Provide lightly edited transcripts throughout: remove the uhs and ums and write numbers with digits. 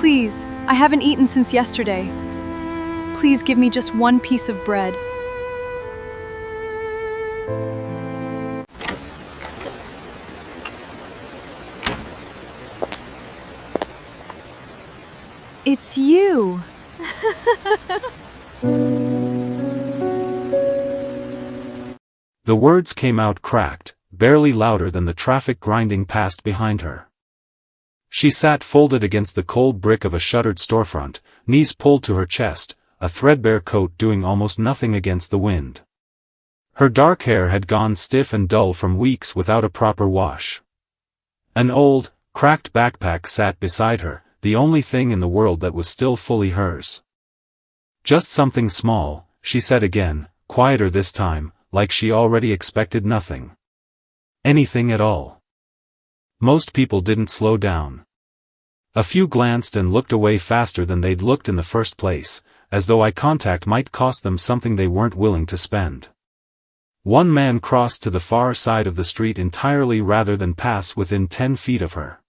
Please, I haven't eaten since yesterday. Please give me just one piece of bread. It's you! The words came out cracked, barely louder than the traffic grinding past behind her. She sat folded against the cold brick of a shuttered storefront, knees pulled to her chest, a threadbare coat doing almost nothing against the wind. Her dark hair had gone stiff and dull from weeks without a proper wash. An old, cracked backpack sat beside her, the only thing in the world that was still fully hers. Just something small, she said again, quieter this time, like she already expected nothing. Anything at all. Most people didn't slow down. A few glanced and looked away faster than they'd looked in the first place, as though eye contact might cost them something they weren't willing to spend. One man crossed to the far side of the street entirely rather than pass within 10 feet of her.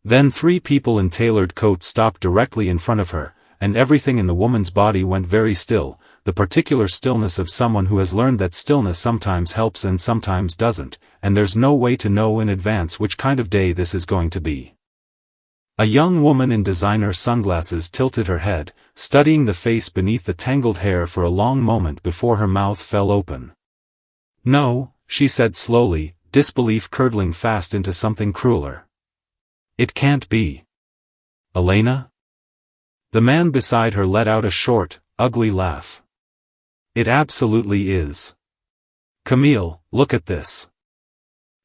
Then 3 people in tailored coats stopped directly in front of her, and everything in the woman's body went very still, the particular stillness of someone who has learned that stillness sometimes helps and sometimes doesn't, and there's no way to know in advance which kind of day this is going to be. A young woman in designer sunglasses tilted her head, studying the face beneath the tangled hair for a long moment before her mouth fell open. "No," she said slowly, disbelief curdling fast into something crueler. "It can't be. Elena?" The man beside her let out a short, ugly laugh. "It absolutely is. Camille, look at this."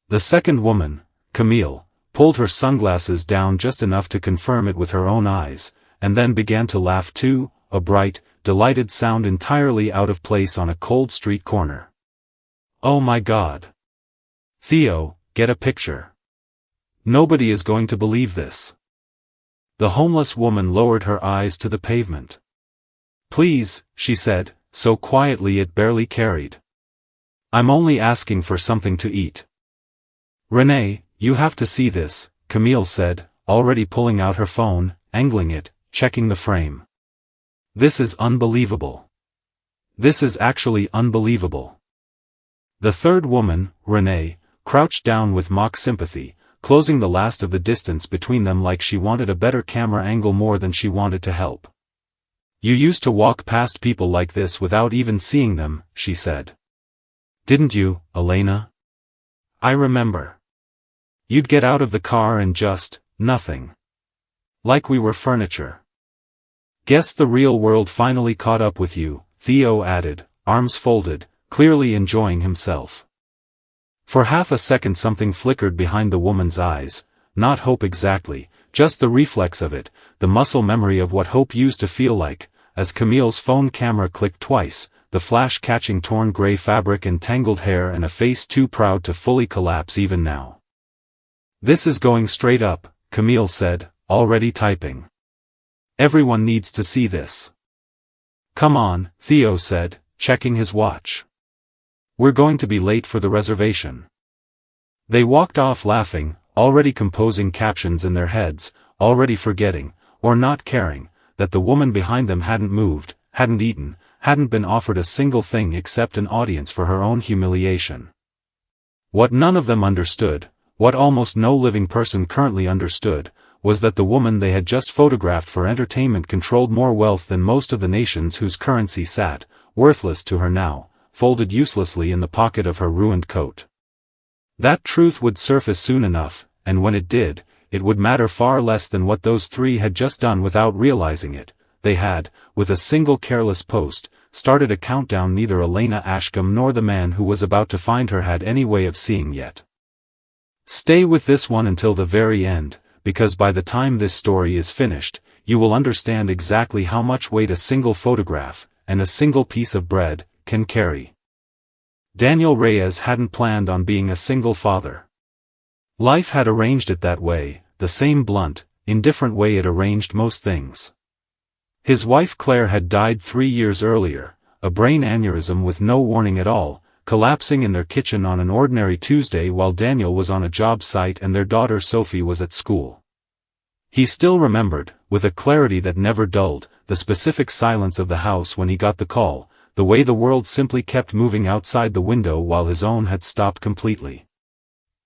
The second woman, Camille, pulled her sunglasses down just enough to confirm it with her own eyes, and then began to laugh too, a bright, delighted sound entirely out of place on a cold street corner. "Oh my God. Theo, get a picture. Nobody is going to believe this." The homeless woman lowered her eyes to the pavement. "Please," she said, so quietly it barely carried. "I'm only asking for something to eat." "Renee, you have to see this," Camille said, already pulling out her phone, angling it, checking the frame. "This is unbelievable. This is actually unbelievable." The third woman, Renee, crouched down with mock sympathy, closing the last of the distance between them like she wanted a better camera angle more than she wanted to help. "You used to walk past people like this without even seeing them," she said. "Didn't you, Elena? I remember. You'd get out of the car and just, nothing. Like we were furniture. Guess the real world finally caught up with you," Theo added, arms folded, clearly enjoying himself. For half a second something flickered behind the woman's eyes, not hope exactly, just the reflex of it, the muscle memory of what hope used to feel like, as Camille's phone camera clicked twice, the flash catching torn gray fabric and tangled hair and a face too proud to fully collapse even now. "This is going straight up," Camille said, already typing. "Everyone needs to see this." "Come on," Theo said, checking his watch. "We're going to be late for the reservation." They walked off laughing, already composing captions in their heads, already forgetting, or not caring, that the woman behind them hadn't moved, hadn't eaten, hadn't been offered a single thing except an audience for her own humiliation. What none of them understood, what almost no living person currently understood, was that the woman they had just photographed for entertainment controlled more wealth than most of the nations whose currency sat, worthless to her now, folded uselessly in the pocket of her ruined coat. That truth would surface soon enough, and when it did, it would matter far less than what those 3 had just done without realizing it. They had, with a single careless post, started a countdown neither Elena Ashcombe nor the man who was about to find her had any way of seeing yet. Stay with this one until the very end, because by the time this story is finished, you will understand exactly how much weight a single photograph, and a single piece of bread, can carry. Daniel Reyes hadn't planned on being a single father. Life had arranged it that way, the same blunt, indifferent way it arranged most things. His wife Claire had died 3 years earlier, a brain aneurysm with no warning at all, collapsing in their kitchen on an ordinary Tuesday while Daniel was on a job site and their daughter Sophie was at school. He still remembered, with a clarity that never dulled, the specific silence of the house when he got the call, the way the world simply kept moving outside the window while his own had stopped completely.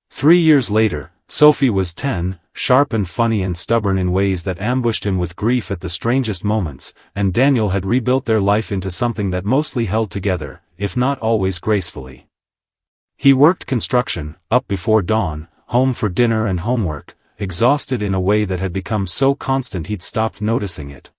3 years later, Sophie was 10, sharp and funny and stubborn in ways that ambushed him with grief at the strangest moments, and Daniel had rebuilt their life into something that mostly held together, if not always gracefully. He worked construction, up before dawn, home for dinner and homework, exhausted in a way that had become so constant he'd stopped noticing it.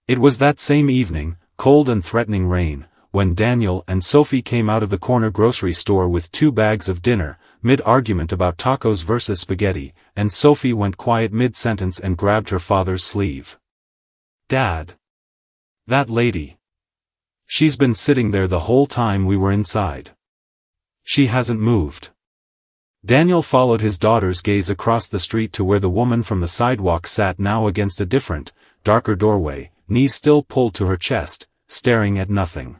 It was that same evening, cold and threatening rain, when Daniel and Sophie came out of the corner grocery store with 2 bags of dinner, mid-argument about tacos versus spaghetti, and Sophie went quiet mid-sentence and grabbed her father's sleeve. "Dad. That lady. She's been sitting there the whole time we were inside. She hasn't moved." Daniel followed his daughter's gaze across the street to where the woman from the sidewalk sat now against a different, darker doorway, knees still pulled to her chest, staring at nothing.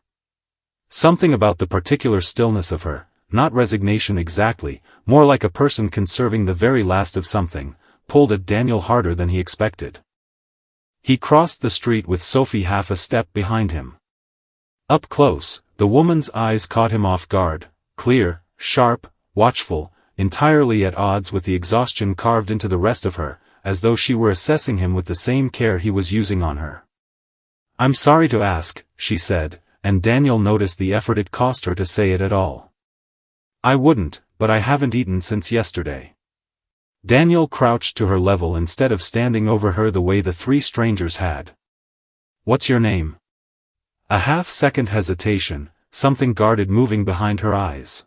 Something about the particular stillness of her, not resignation exactly, more like a person conserving the very last of something, pulled at Daniel harder than he expected. He crossed the street with Sophie half a step behind him. Up close, the woman's eyes caught him off guard, clear, sharp, watchful, entirely at odds with the exhaustion carved into the rest of her, as though she were assessing him with the same care he was using on her. "I'm sorry to ask," she said, and Daniel noticed the effort it cost her to say it at all. "I wouldn't, but I haven't eaten since yesterday." Daniel crouched to her level instead of standing over her the way the 3 strangers had. "What's your name?" A half-second hesitation, something guarded moving behind her eyes.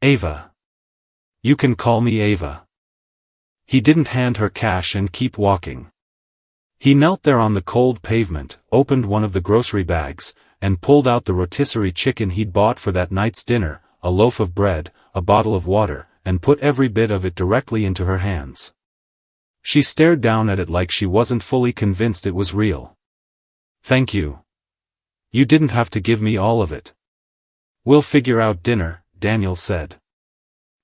"Ava. You can call me Ava." He didn't hand her cash and keep walking. He knelt there on the cold pavement, opened one of the grocery bags, and pulled out the rotisserie chicken he'd bought for that night's dinner, a loaf of bread, a bottle of water, and put every bit of it directly into her hands. She stared down at it like she wasn't fully convinced it was real. "Thank you. You didn't have to give me all of it." "We'll figure out dinner," Daniel said.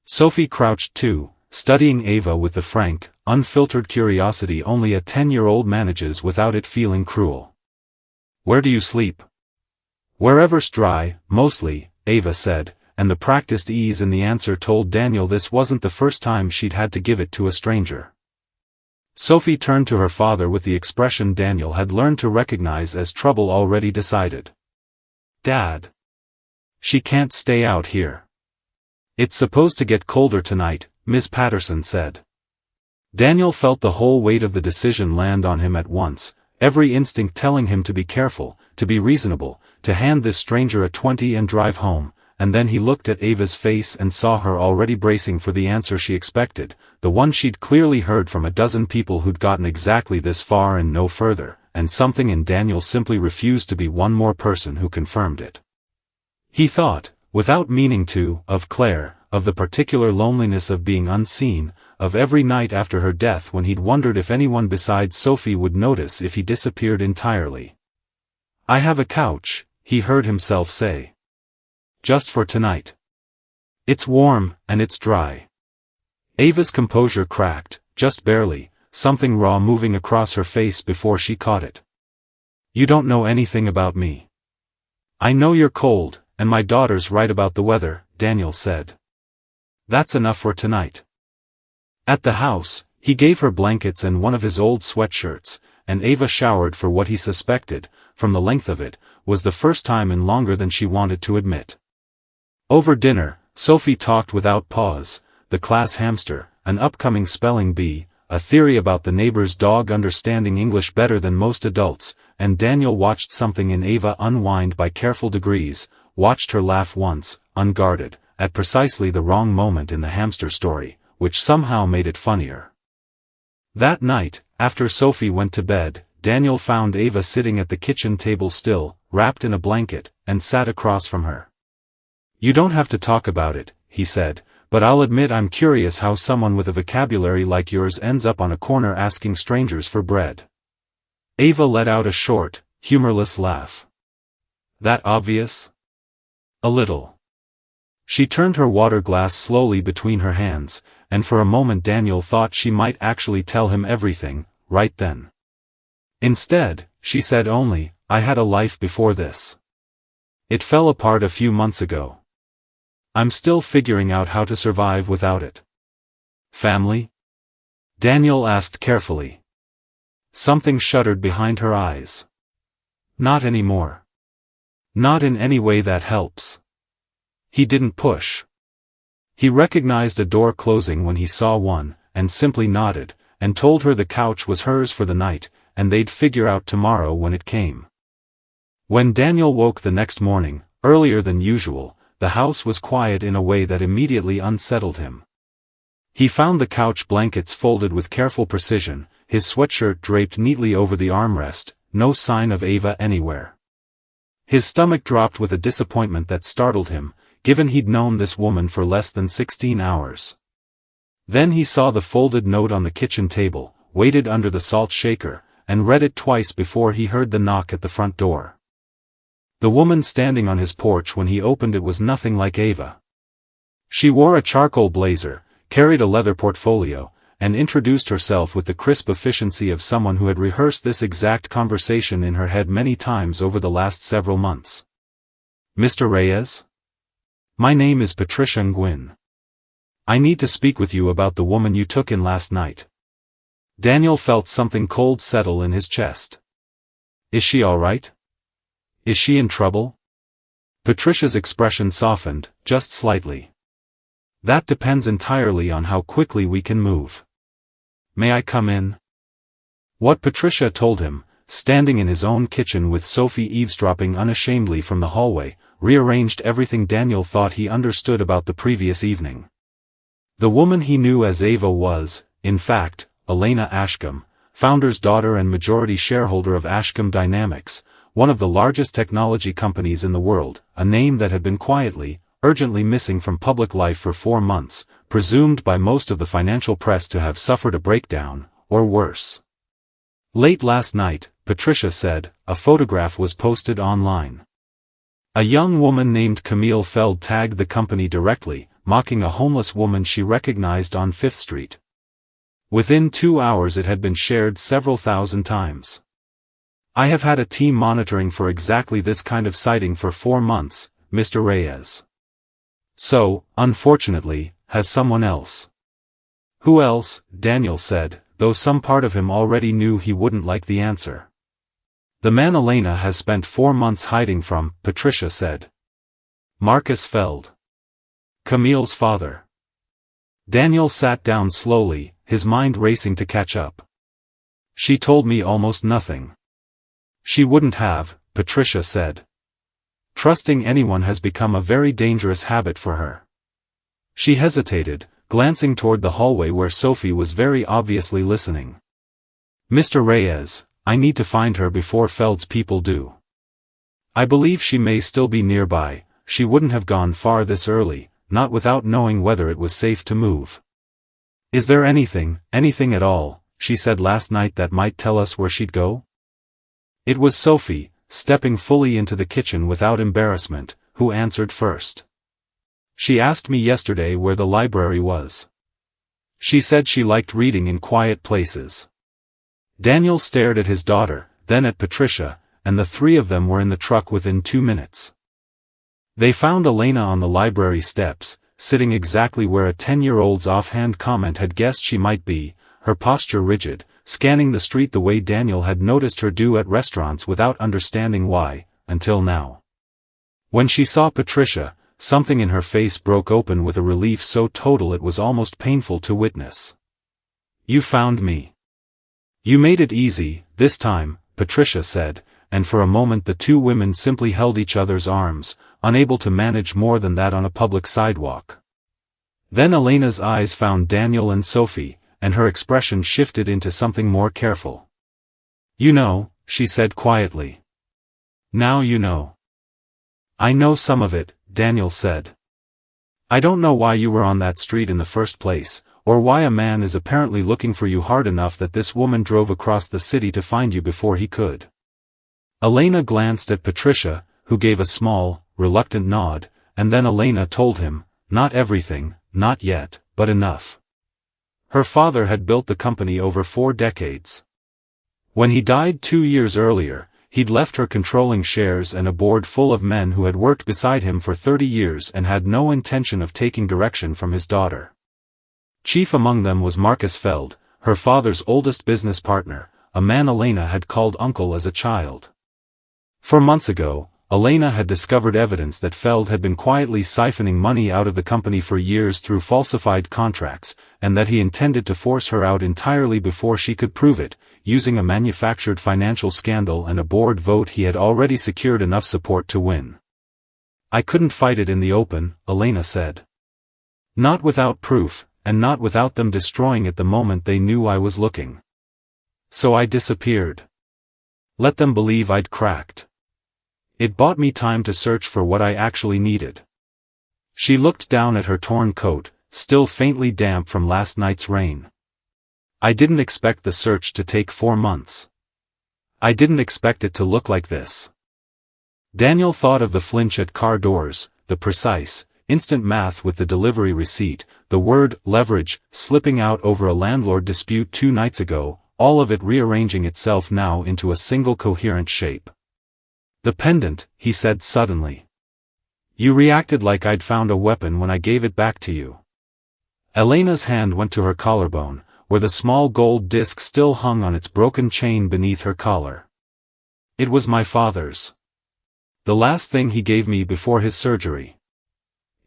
Sophie crouched too, studying Ava with the frank, unfiltered curiosity only a 10-year-old manages without it feeling cruel. "Where do you sleep?" "Wherever's dry, mostly," Ava said, and the practiced ease in the answer told Daniel this wasn't the first time she'd had to give it to a stranger. Sophie turned to her father with the expression Daniel had learned to recognize as trouble already decided. "Dad. She can't stay out here. It's supposed to get colder tonight," Ms. Patterson said. Daniel felt the whole weight of the decision land on him at once, every instinct telling him to be careful, to be reasonable, to hand this stranger a 20 and drive home, and then he looked at Ava's face and saw her already bracing for the answer she expected, the one she'd clearly heard from a dozen people who'd gotten exactly this far and no further, and something in Daniel simply refused to be one more person who confirmed it. He thought, without meaning to, of Claire, of the particular loneliness of being unseen, of every night after her death when he'd wondered if anyone besides Sophie would notice if he disappeared entirely. "I have a couch," he heard himself say. "Just for tonight. It's warm, and it's dry." Ava's composure cracked, just barely, something raw moving across her face before she caught it. "You don't know anything about me." "I know you're cold, and my daughter's right about the weather," Daniel said. "That's enough for tonight." At the house, he gave her blankets and one of his old sweatshirts, and Ava showered for what he suspected, from the length of it, was the first time in longer than she wanted to admit. Over dinner, Sophie talked without pause, the class hamster, an upcoming spelling bee, a theory about the neighbor's dog understanding English better than most adults, and Daniel watched something in Ava unwind by careful degrees, watched her laugh once, unguarded, at precisely the wrong moment in the hamster story, which somehow made it funnier. That night, after Sophie went to bed, Daniel found Ava sitting at the kitchen table still, wrapped in a blanket, and sat across from her. "You don't have to talk about it," he said, "but I'll admit I'm curious how someone with a vocabulary like yours ends up on a corner asking strangers for bread." Ava let out a short, humorless laugh. "That obvious?" "A little." She turned her water glass slowly between her hands, and for a moment Daniel thought she might actually tell him everything, right then. Instead, she said only, "I had a life before this. It fell apart a few months ago. I'm still figuring out how to survive without it." "Family?" Daniel asked carefully. Something shuddered behind her eyes. "Not anymore. Not in any way that helps." He didn't push. He recognized a door closing when he saw one, and simply nodded, and told her the couch was hers for the night, and they'd figure out tomorrow when it came. When Daniel woke the next morning, earlier than usual, the house was quiet in a way that immediately unsettled him. He found the couch blankets folded with careful precision, his sweatshirt draped neatly over the armrest, no sign of Ava anywhere. His stomach dropped with a disappointment that startled him, given he'd known this woman for less than 16 hours. Then he saw the folded note on the kitchen table, waited under the salt shaker, and read it twice before he heard the knock at the front door. The woman standing on his porch when he opened it was nothing like Ava. She wore a charcoal blazer, carried a leather portfolio, and introduced herself with the crisp efficiency of someone who had rehearsed this exact conversation in her head many times over the last several months. "Mr. Reyes? My name is Patricia Nguyen. I need to speak with you about the woman you took in last night." Daniel felt something cold settle in his chest. "Is she all right? Is she in trouble?" Patricia's expression softened, just slightly. "That depends entirely on how quickly we can move. May I come in?" What Patricia told him, standing in his own kitchen with Sophie eavesdropping unashamedly from the hallway, rearranged everything Daniel thought he understood about the previous evening. The woman he knew as Ava was, in fact, Elena Ashcombe, founder's daughter and majority shareholder of Ashcombe Dynamics, one of the largest technology companies in the world, a name that had been quietly, urgently missing from public life for 4 months, presumed by most of the financial press to have suffered a breakdown, or worse. Late last night, Patricia said, a photograph was posted online. A young woman named Camille Feld tagged the company directly, mocking a homeless woman she recognized on 5th Street. Within 2 hours it had been shared several thousand times. "I have had a team monitoring for exactly this kind of sighting for 4 months, Mr. Reyes. So, unfortunately, has someone else." "Who else?" Daniel said, though some part of him already knew he wouldn't like the answer. "The man Elena has spent 4 months hiding from," Patricia said. "Marcus Feld. Camille's father." Daniel sat down slowly, his mind racing to catch up. "She told me almost nothing." "She wouldn't have," Patricia said. "Trusting anyone has become a very dangerous habit for her." She hesitated, glancing toward the hallway where Sophie was very obviously listening. "Mr. Reyes, I need to find her before Feld's people do. I believe she may still be nearby. She wouldn't have gone far this early, not without knowing whether it was safe to move." "Is there anything at all, she said last night that might tell us where she'd go?" It was Sophie, stepping fully into the kitchen without embarrassment, who answered first. "She asked me yesterday where the library was. She said she liked reading in quiet places." Daniel stared at his daughter, then at Patricia, and the three of them were in the truck within 2 minutes. They found Elena on the library steps, sitting exactly where a 10-year-old's offhand comment had guessed she might be, her posture rigid, scanning the street the way Daniel had noticed her do at restaurants without understanding why, until now. When she saw Patricia, something in her face broke open with a relief so total it was almost painful to witness. "You found me. You made it easy, this time," Patricia said, and for a moment the two women simply held each other's arms, unable to manage more than that on a public sidewalk. Then Elena's eyes found Daniel and Sophie, and her expression shifted into something more careful. "You know," she said quietly. "Now you know." "I know some of it," Daniel said. "I don't know why you were on that street in the first place, or why a man is apparently looking for you hard enough that this woman drove across the city to find you before he could." Elena glanced at Patricia, who gave a small, reluctant nod, and then Elena told him, "Not everything, not yet, but enough." Her father had built the company over 4 decades. When he died 2 years earlier, he'd left her controlling shares and a board full of men who had worked beside him for 30 years and had no intention of taking direction from his daughter. Chief among them was Marcus Feld, her father's oldest business partner, a man Elena had called uncle as a child. 4 months ago, Elena had discovered evidence that Feld had been quietly siphoning money out of the company for years through falsified contracts, and that he intended to force her out entirely before she could prove it, using a manufactured financial scandal and a board vote he had already secured enough support to win. "I couldn't fight it in the open," Elena said. "Not without proof, and not without them destroying it the moment they knew I was looking. So I disappeared. Let them believe I'd cracked. It bought me time to search for what I actually needed." She looked down at her torn coat, still faintly damp from last night's rain. "I didn't expect the search to take 4 months. I didn't expect it to look like this." Daniel thought of the flinch at car doors, the precise, instant math with the delivery receipt, the word leverage slipping out over a landlord dispute 2 nights ago, all of it rearranging itself now into a single coherent shape. "The pendant," he said suddenly. "You reacted like I'd found a weapon when I gave it back to you." Elena's hand went to her collarbone, where the small gold disc still hung on its broken chain beneath her collar. "It was my father's. The last thing he gave me before his surgery.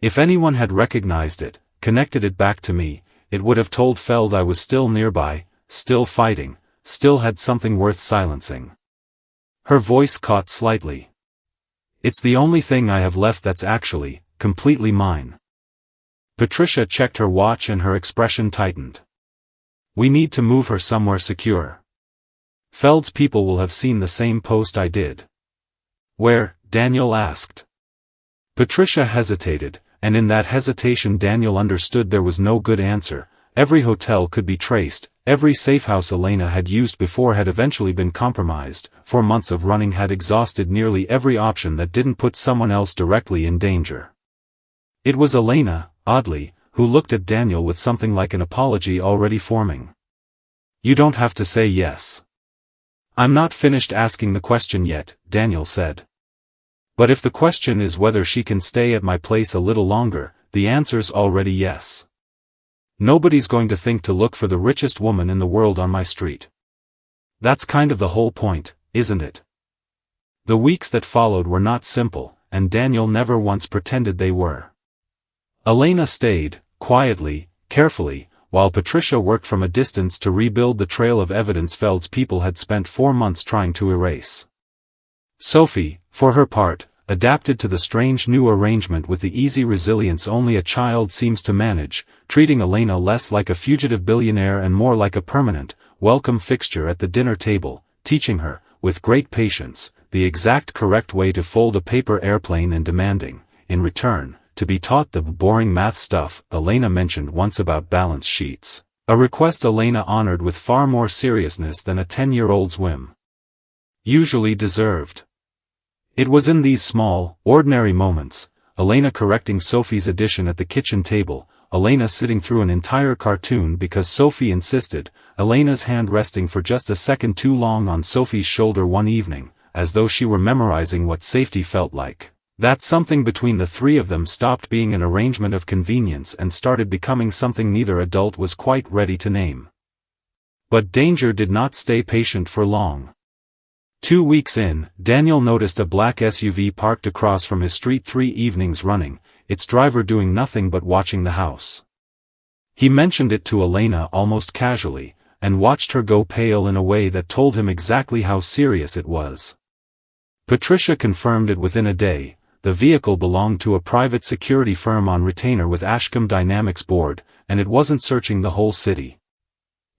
If anyone had recognized it, connected it back to me, it would have told Feld I was still nearby, still fighting, still had something worth silencing." Her voice caught slightly. "It's the only thing I have left that's actually, completely mine." Patricia checked her watch and her expression tightened. "We need to move her somewhere secure. Feld's people will have seen the same post I did." "Where?" Daniel asked. Patricia hesitated, and in that hesitation Daniel understood there was no good answer. Every hotel could be traced, every safehouse Elena had used before had eventually been compromised, 4 months of running had exhausted nearly every option that didn't put someone else directly in danger. It was Elena, oddly, who looked at Daniel with something like an apology already forming. "You don't have to say yes." "I'm not finished asking the question yet," Daniel said. "But if the question is whether she can stay at my place a little longer, the answer's already yes. Nobody's going to think to look for the richest woman in the world on my street. That's kind of the whole point, isn't it?" The weeks that followed were not simple, and Daniel never once pretended they were. Elena stayed, quietly, carefully, while Patricia worked from a distance to rebuild the trail of evidence Feld's people had spent 4 months trying to erase. Sophie, for her part, adapted to the strange new arrangement with the easy resilience only a child seems to manage, treating Elena less like a fugitive billionaire and more like a permanent, welcome fixture at the dinner table, teaching her, with great patience, the exact correct way to fold a paper airplane and demanding, in return, to be taught the boring math stuff Elena mentioned once about balance sheets, a request Elena honored with far more seriousness than a 10-year-old's whim. Usually deserved. It was in these small, ordinary moments, Elena correcting Sophie's addition at the kitchen table, Elena sitting through an entire cartoon because Sophie insisted, Elena's hand resting for just a second too long on Sophie's shoulder one evening, as though she were memorizing what safety felt like. That something between the 3 of them stopped being an arrangement of convenience and started becoming something neither adult was quite ready to name. But danger did not stay patient for long. 2 weeks in, Daniel noticed a black SUV parked across from his street 3 evenings running, its driver doing nothing but watching the house. He mentioned it to Elena almost casually, and watched her go pale in a way that told him exactly how serious it was. Patricia confirmed it within a day. The vehicle belonged to a private security firm on retainer with Ashcombe Dynamics board, and it wasn't searching the whole city.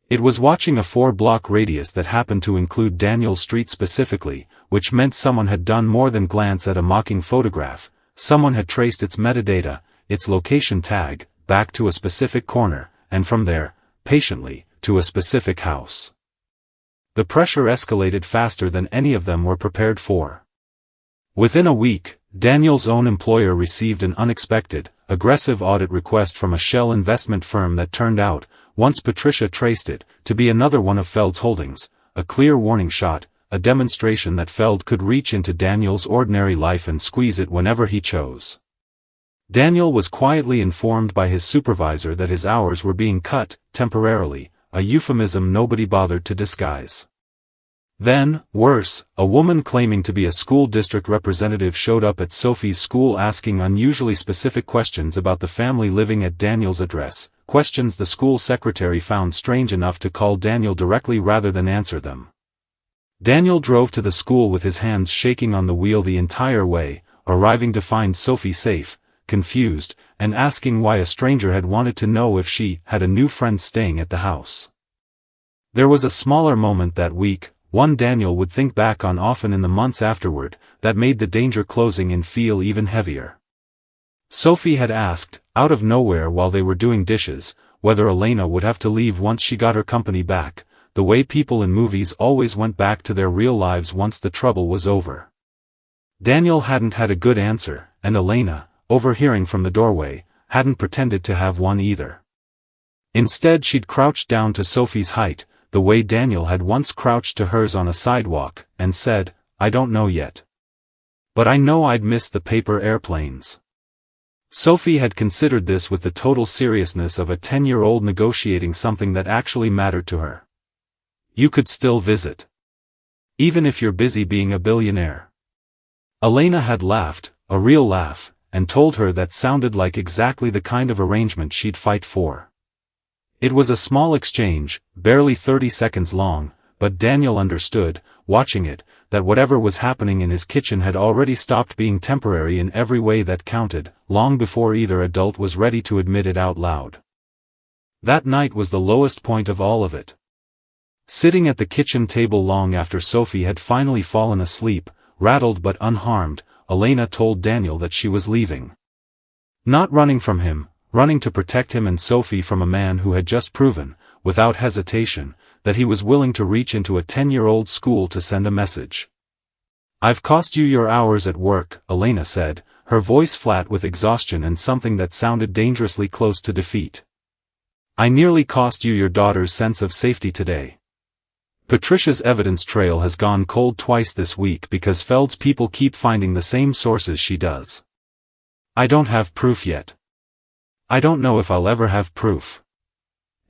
It was watching a 4-block radius that happened to include Daniel Street specifically, which meant someone had done more than glance at a mocking photograph. Someone had traced its metadata, its location tag, back to a specific corner, and from there, patiently, to a specific house. The pressure escalated faster than any of them were prepared for. Within a week, Daniel's own employer received an unexpected, aggressive audit request from a shell investment firm that turned out, once Patricia traced it, to be another one of Feld's holdings, a clear warning shot, a demonstration that Feld could reach into Daniel's ordinary life and squeeze it whenever he chose. Daniel was quietly informed by his supervisor that his hours were being cut, temporarily, a euphemism nobody bothered to disguise. Then, worse, a woman claiming to be a school district representative showed up at Sophie's school asking unusually specific questions about the family living at Daniel's address, questions the school secretary found strange enough to call Daniel directly rather than answer them. Daniel drove to the school with his hands shaking on the wheel the entire way, arriving to find Sophie safe, confused, and asking why a stranger had wanted to know if she had a new friend staying at the house. There was a smaller moment that week, one Daniel would think back on often in the months afterward, that made the danger closing in feel even heavier. Sophie had asked, out of nowhere while they were doing dishes, whether Elena would have to leave once she got her company back, the way people in movies always went back to their real lives once the trouble was over. Daniel hadn't had a good answer, and Elena, overhearing from the doorway, hadn't pretended to have one either. Instead she'd crouched down to Sophie's height, the way Daniel had once crouched to hers on a sidewalk, and said, "I don't know yet. But I know I'd miss the paper airplanes." Sophie had considered this with the total seriousness of a 10-year-old negotiating something that actually mattered to her. "You could still visit. Even if you're busy being a billionaire." Elena had laughed, a real laugh, and told her that sounded like exactly the kind of arrangement she'd fight for. It was a small exchange, barely 30 seconds long, but Daniel understood, watching it, that whatever was happening in his kitchen had already stopped being temporary in every way that counted, long before either adult was ready to admit it out loud. That night was the lowest point of all of it. Sitting at the kitchen table long after Sophie had finally fallen asleep, rattled but unharmed, Elena told Daniel that she was leaving. Not running from him, running to protect him and Sophie from a man who had just proven, without hesitation, that he was willing to reach into a 10-year-old school to send a message. "I've cost you your hours at work," Elena said, her voice flat with exhaustion and something that sounded dangerously close to defeat. "I nearly cost you your daughter's sense of safety today. Patricia's evidence trail has gone cold twice this week because Feld's people keep finding the same sources she does. I don't have proof yet. I don't know if I'll ever have proof.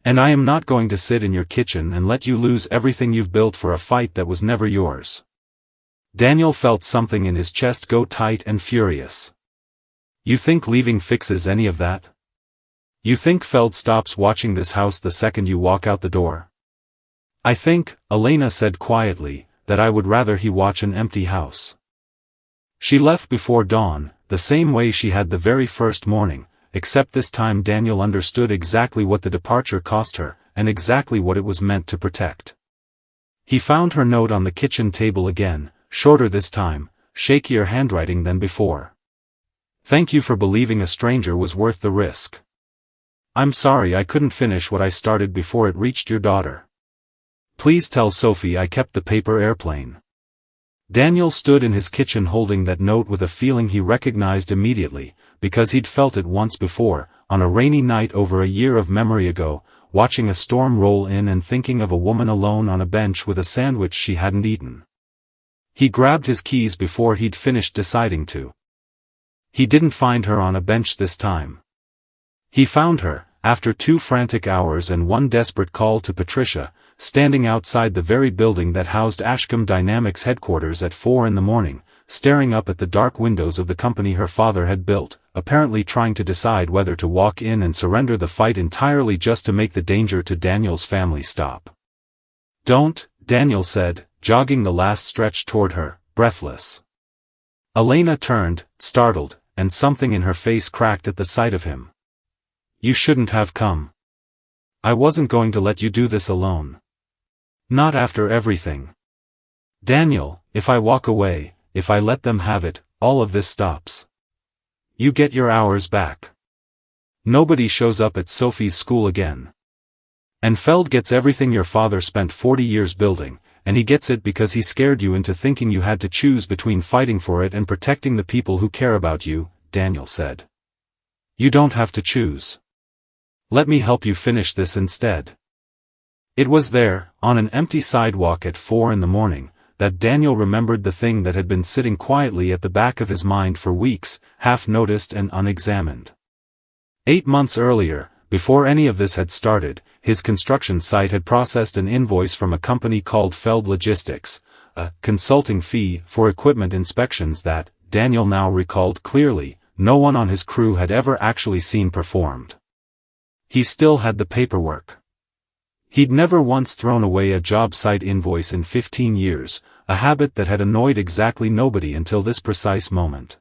And I am not going to sit in your kitchen and let you lose everything you've built for a fight that was never yours." Daniel felt something in his chest go tight and furious. "You think leaving fixes any of that? You think Feld stops watching this house the second you walk out the door?" "I think," Elena said quietly, "that I would rather he watch an empty house." She left before dawn, the same way she had the very first morning, except this time Daniel understood exactly what the departure cost her, and exactly what it was meant to protect. He found her note on the kitchen table again, shorter this time, shakier handwriting than before. "Thank you for believing a stranger was worth the risk. I'm sorry I couldn't finish what I started before it reached your daughter. Please tell Sophie I kept the paper airplane." Daniel stood in his kitchen holding that note with a feeling he recognized immediately, because he'd felt it once before, on a rainy night over a year of memory ago, watching a storm roll in and thinking of a woman alone on a bench with a sandwich she hadn't eaten. He grabbed his keys before he'd finished deciding to. He didn't find her on a bench this time. He found her, after 2 frantic hours and 1 desperate call to Patricia, standing outside the very building that housed Ashcombe Dynamics headquarters at 4 in the morning, staring up at the dark windows of the company her father had built, apparently trying to decide whether to walk in and surrender the fight entirely just to make the danger to Daniel's family stop. "Don't," Daniel said, jogging the last stretch toward her, breathless. Elena turned, startled, and something in her face cracked at the sight of him. "You shouldn't have come. I wasn't going to let you do this alone. Not after everything. Daniel, if I walk away, if I let them have it, all of this stops. You get your hours back. Nobody shows up at Sophie's school again. And Feld gets everything your father spent 40 years building, and he gets it because he scared you into thinking you had to choose between fighting for it and protecting the people who care about you," Daniel said. "You don't have to choose. Let me help you finish this instead. It was there, on an empty sidewalk at 4 in the morning, that Daniel remembered the thing that had been sitting quietly at the back of his mind for weeks, half-noticed and unexamined. 8 months earlier, before any of this had started, his construction site had processed an invoice from a company called Feld Logistics, a consulting fee for equipment inspections that, Daniel now recalled clearly, no one on his crew had ever actually seen performed. He still had the paperwork. He'd never once thrown away a job site invoice in 15 years, a habit that had annoyed exactly nobody until this precise moment.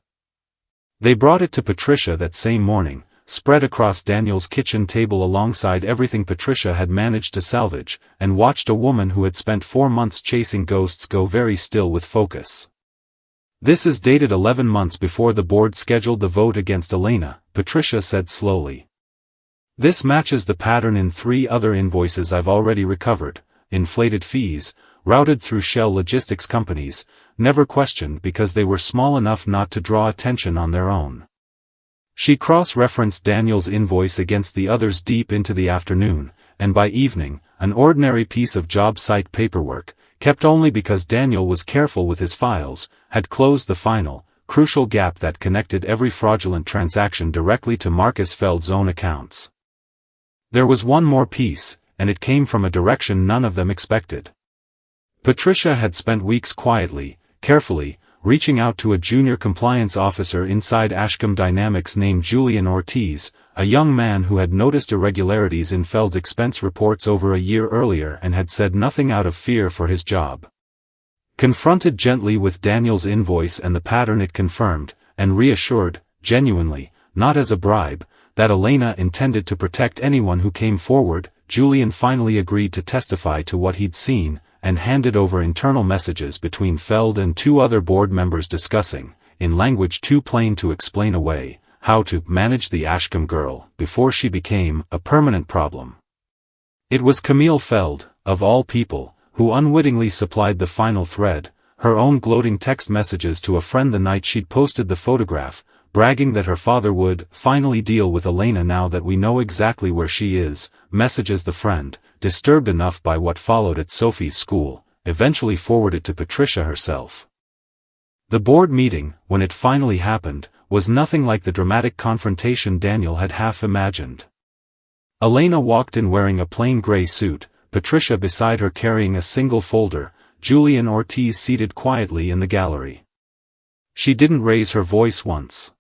They brought it to Patricia that same morning, spread across Daniel's kitchen table alongside everything Patricia had managed to salvage, and watched a woman who had spent 4 months chasing ghosts go very still with focus. This is dated 11 months before the board scheduled the vote against Elena, Patricia said slowly. This matches the pattern in 3 other invoices I've already recovered, inflated fees, routed through shell logistics companies, never questioned because they were small enough not to draw attention on their own. She cross-referenced Daniel's invoice against the others deep into the afternoon, and by evening, an ordinary piece of job site paperwork, kept only because Daniel was careful with his files, had closed the final, crucial gap that connected every fraudulent transaction directly to Marcus Feld's own accounts. There was one more piece, and it came from a direction none of them expected. Patricia had spent weeks quietly, carefully, reaching out to a junior compliance officer inside Ashcombe Dynamics named Julian Ortiz, a young man who had noticed irregularities in Feld's expense reports over a year earlier and had said nothing out of fear for his job. Confronted gently with Daniel's invoice and the pattern it confirmed, and reassured, genuinely, not as a bribe, that Elena intended to protect anyone who came forward, Julian finally agreed to testify to what he'd seen, and handed over internal messages between Feld and 2 other board members discussing, in language too plain to explain away, how to manage the Ashcombe girl before she became a permanent problem. It was Camille Feld, of all people, who unwittingly supplied the final thread, her own gloating text messages to a friend the night she'd posted the photograph, bragging that her father would finally deal with Elena now that we know exactly where she is, messages the friend, disturbed enough by what followed at Sophie's school, eventually forwarded to Patricia herself. The board meeting, when it finally happened, was nothing like the dramatic confrontation Daniel had half imagined. Elena walked in wearing a plain gray suit, Patricia beside her carrying a single folder, Julian Ortiz seated quietly in the gallery. She didn't raise her voice once.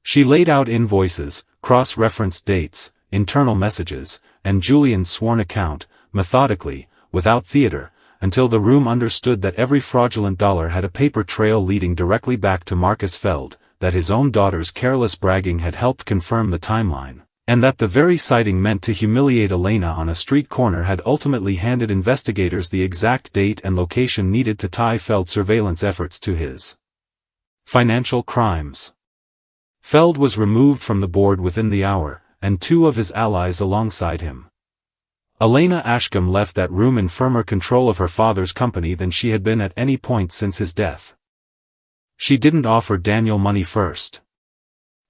She laid out invoices, cross-referenced dates, internal messages, and Julian's sworn account, methodically, without theater, until the room understood that every fraudulent dollar had a paper trail leading directly back to Marcus Feld, that his own daughter's careless bragging had helped confirm the timeline, and that the very sighting meant to humiliate Elena on a street corner had ultimately handed investigators the exact date and location needed to tie Feld's surveillance efforts to his financial crimes. Feld was removed from the board within the hour, and 2 of his allies alongside him. Elena Ashcombe left that room in firmer control of her father's company than she had been at any point since his death. She didn't offer Daniel money first.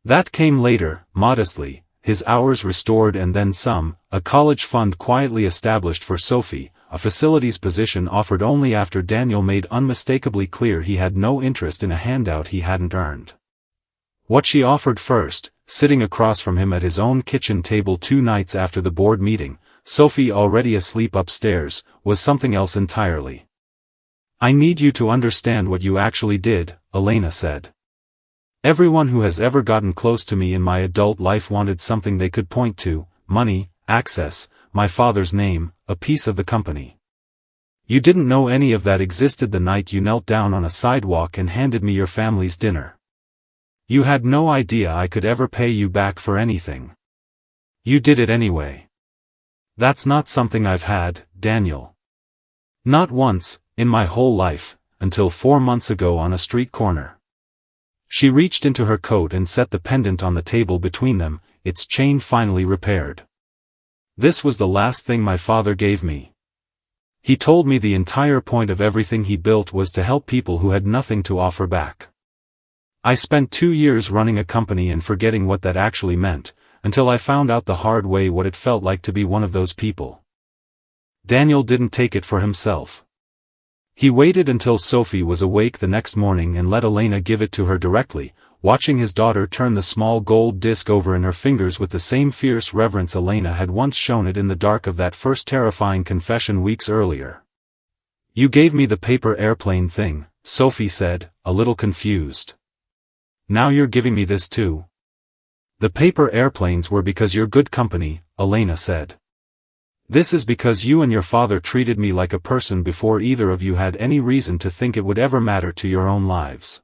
That came later, modestly, his hours restored and then some, a college fund quietly established for Sophie, a facilities position offered only after Daniel made unmistakably clear he had no interest in a handout he hadn't earned. What she offered first, sitting across from him at his own kitchen table 2 nights after the board meeting, Sophie already asleep upstairs, was something else entirely. "I need you to understand what you actually did," Elena said. "Everyone who has ever gotten close to me in my adult life wanted something they could point to, money, access, my father's name, a piece of the company. You didn't know any of that existed the night you knelt down on a sidewalk and handed me your family's dinner. You had no idea I could ever pay you back for anything. You did it anyway. That's not something I've had, Daniel. Not once, in my whole life, until 4 months ago on a street corner." She reached into her coat and set the pendant on the table between them, its chain finally repaired. "This was the last thing my father gave me. He told me the entire point of everything he built was to help people who had nothing to offer back. I spent 2 years running a company and forgetting what that actually meant, until I found out the hard way what it felt like to be one of those people. Daniel didn't take it for himself. He waited until Sophie was awake the next morning and let Elena give it to her directly, watching his daughter turn the small gold disc over in her fingers with the same fierce reverence Elena had once shown it in the dark of that first terrifying confession weeks earlier. "You gave me the paper airplane thing," Sophie said, a little confused. "Now you're giving me this too?" "The paper airplanes were because you're good company," Elena said. "This is because you and your father treated me like a person before either of you had any reason to think it would ever matter to your own lives.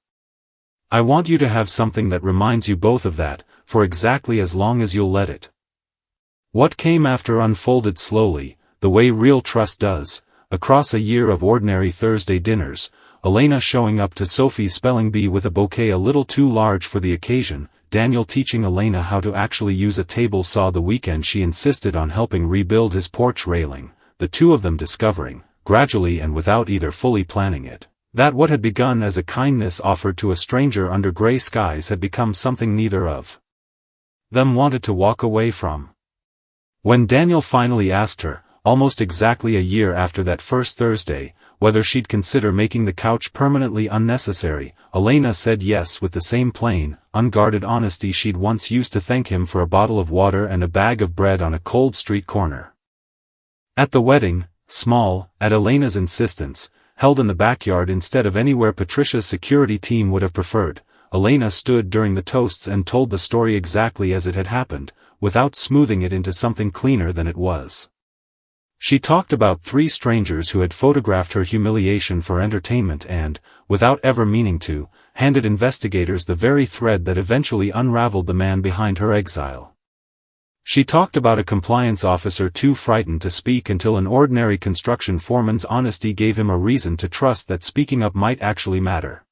I want you to have something that reminds you both of that, for exactly as long as you'll let it." What came after unfolded slowly, the way real trust does, across a year of ordinary Thursday dinners, Elena showing up to Sophie's spelling bee with a bouquet a little too large for the occasion, Daniel teaching Elena how to actually use a table saw the weekend she insisted on helping rebuild his porch railing, the two of them discovering, gradually and without either fully planning it, that what had begun as a kindness offered to a stranger under gray skies had become something neither of them wanted to walk away from. When Daniel finally asked her, almost exactly a year after that first Thursday, whether she'd consider making the couch permanently unnecessary, Elena said yes with the same plain, unguarded honesty she'd once used to thank him for a bottle of water and a bag of bread on a cold street corner. At the wedding, small, at Elena's insistence, held in the backyard instead of anywhere Patricia's security team would have preferred, Elena stood during the toasts and told the story exactly as it had happened, without smoothing it into something cleaner than it was. She talked about 3 strangers who had photographed her humiliation for entertainment and, without ever meaning to, handed investigators the very thread that eventually unraveled the man behind her exile. She talked about a compliance officer too frightened to speak until an ordinary construction foreman's honesty gave him a reason to trust that speaking up might actually matter.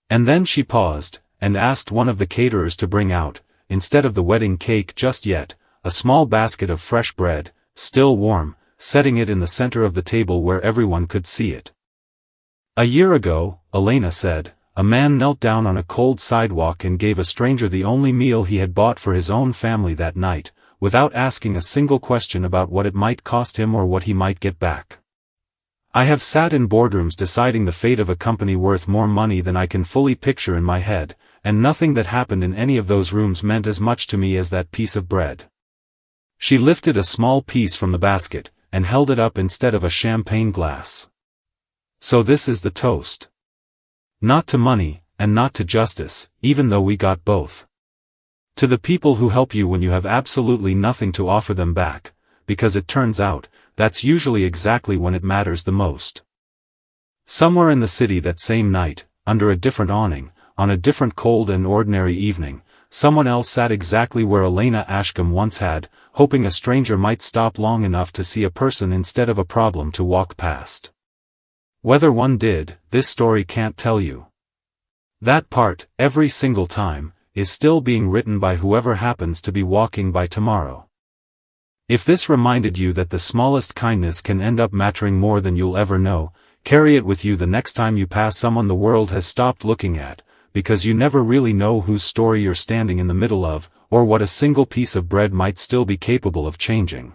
And then she paused, and asked one of the caterers to bring out, instead of the wedding cake just yet, a small basket of fresh bread, still warm, setting it in the center of the table where everyone could see it. "A year ago," Elena said, "a man knelt down on a cold sidewalk and gave a stranger the only meal he had bought for his own family that night, without asking a single question about what it might cost him or what he might get back. I have sat in boardrooms deciding the fate of a company worth more money than I can fully picture in my head, and nothing that happened in any of those rooms meant as much to me as that piece of bread." She lifted a small piece from the basket, and held it up instead of a champagne glass. "So this is the toast. Not to money, and not to justice, even though we got both. To the people who help you when you have absolutely nothing to offer them back, because it turns out, that's usually exactly when it matters the most." Somewhere in the city that same night, under a different awning, on a different cold and ordinary evening, someone else sat exactly where Elena Ashcombe once had, hoping a stranger might stop long enough to see a person instead of a problem to walk past. Whether one did, this story can't tell you. That part, every single time, is still being written by whoever happens to be walking by tomorrow. If this reminded you that the smallest kindness can end up mattering more than you'll ever know, carry it with you the next time you pass someone the world has stopped looking at, because you never really know whose story you're standing in the middle of, or what a single piece of bread might still be capable of changing.